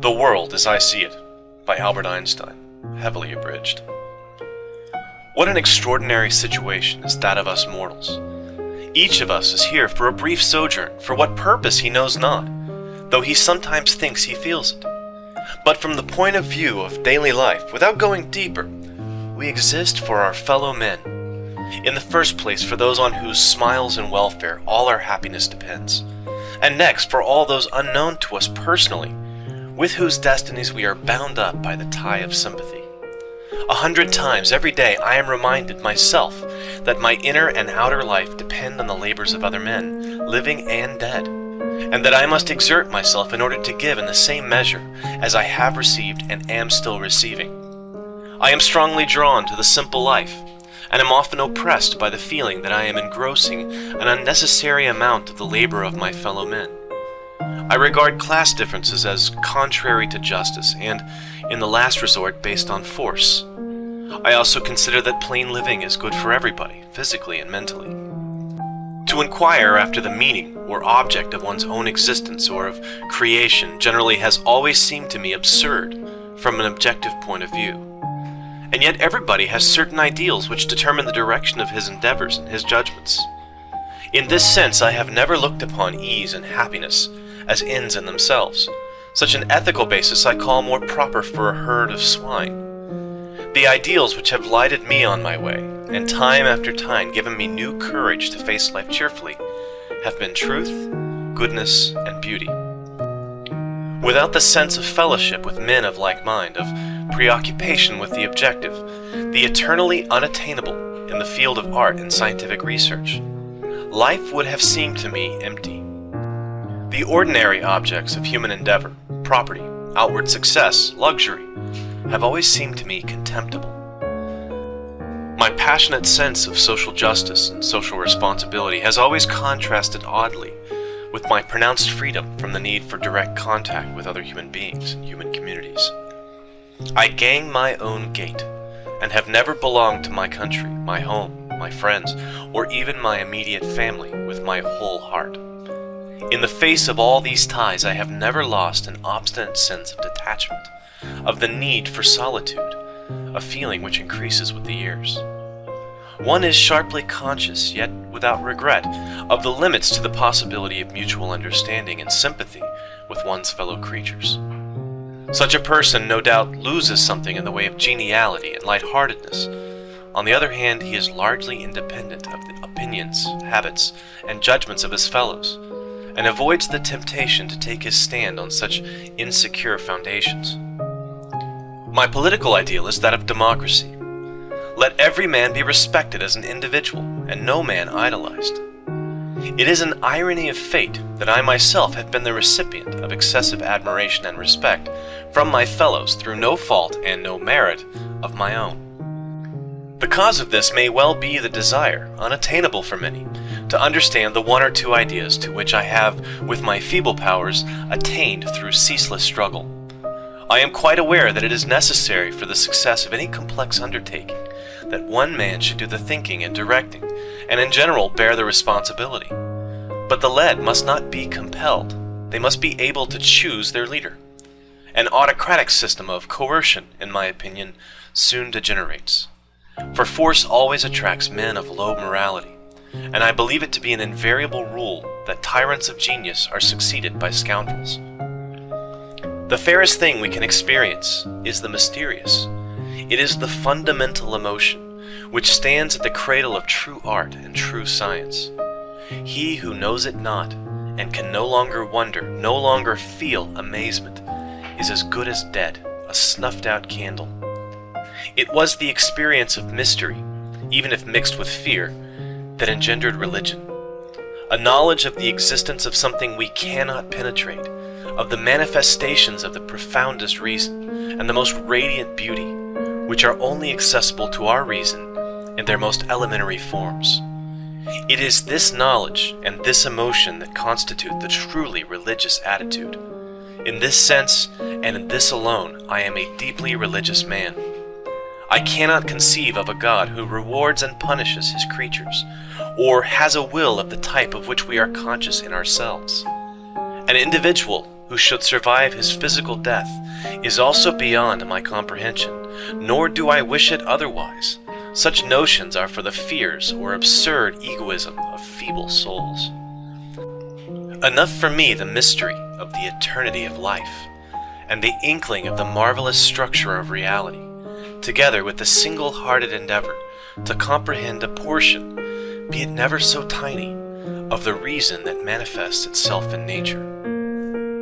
The World as I See It, by Albert Einstein, heavily abridged. What an extraordinary situation is that of us mortals. Each of us is here for a brief sojourn, for what purpose he knows not, though he sometimes thinks he feels it. But from the point of view of daily life, without going deeper, we exist for our fellow men. In the first place, for those on whose smiles and welfare all our happiness depends. And next, for all those unknown to us personally, with whose destinies we are bound up by the tie of sympathy. 100 times every day I am reminded myself that my inner and outer life depend on the labors of other men, living and dead, and that I must exert myself in order to give in the same measure as I have received and am still receiving. I am strongly drawn to the simple life, and am often oppressed by the feeling that I am engrossing an unnecessary amount of the labor of my fellow men. I regard class differences as contrary to justice and, in the last resort, based on force. I also consider that plain living is good for everybody, physically and mentally. To inquire after the meaning or object of one's own existence or of creation generally has always seemed to me absurd from an objective point of view. And yet everybody has certain ideals which determine the direction of his endeavors and his judgments. In this sense, I have never looked upon ease and happiness as ends in themselves. Such an ethical basis I call more proper for a herd of swine. The ideals which have lighted me on my way, and time after time given me new courage to face life cheerfully, have been truth, goodness, and beauty. Without the sense of fellowship with men of like mind, of preoccupation with the objective, the eternally unattainable in the field of art and scientific research, life would have seemed to me empty. The ordinary objects of human endeavor, property, outward success, luxury, have always seemed to me contemptible. My passionate sense of social justice and social responsibility has always contrasted oddly with my pronounced freedom from the need for direct contact with other human beings and human communities. I gang my own gait, and have never belonged to my country, my home, my friends, or even my immediate family with my whole heart. In the face of all these ties, I have never lost an obstinate sense of detachment, of the need for solitude, a feeling which increases with the years. One is sharply conscious, yet without regret, of the limits to the possibility of mutual understanding and sympathy with one's fellow creatures. Such a person no doubt loses something in the way of geniality and lightheartedness. On the other hand, he is largely independent of the opinions, habits, and judgments of his fellows, and avoids the temptation to take his stand on such insecure foundations. My political ideal is that of democracy. Let every man be respected as an individual, and no man idolized. It is an irony of fate that I myself have been the recipient of excessive admiration and respect from my fellows through no fault and no merit of my own. The cause of this may well be the desire, unattainable for many, to understand the one or two ideas to which I have, with my feeble powers, attained through ceaseless struggle. I am quite aware that it is necessary for the success of any complex undertaking that one man should do the thinking and directing, and in general bear the responsibility. But the led must not be compelled. They must be able to choose their leader. An autocratic system of coercion, in my opinion, soon degenerates. For force always attracts men of low morality, and I believe it to be an invariable rule that tyrants of genius are succeeded by scoundrels. The fairest thing we can experience is the mysterious. It is the fundamental emotion which stands at the cradle of true art and true science. He who knows it not, and can no longer wonder, no longer feel amazement, is as good as dead, a snuffed-out candle. It was the experience of mystery, even if mixed with fear, that engendered religion. A knowledge of the existence of something we cannot penetrate, of the manifestations of the profoundest reason and the most radiant beauty, which are only accessible to our reason in their most elementary forms. It is this knowledge and this emotion that constitute the truly religious attitude. In this sense, and in this alone, I am a deeply religious man. I cannot conceive of a God who rewards and punishes his creatures, or has a will of the type of which we are conscious in ourselves. An individual, who should survive his physical death, is also beyond my comprehension, nor do I wish it otherwise. Such notions are for the fears or absurd egoism of feeble souls. Enough for me the mystery of the eternity of life, and the inkling of the marvelous structure of reality, together with the single-hearted endeavor to comprehend a portion, be it never so tiny, of the reason that manifests itself in nature.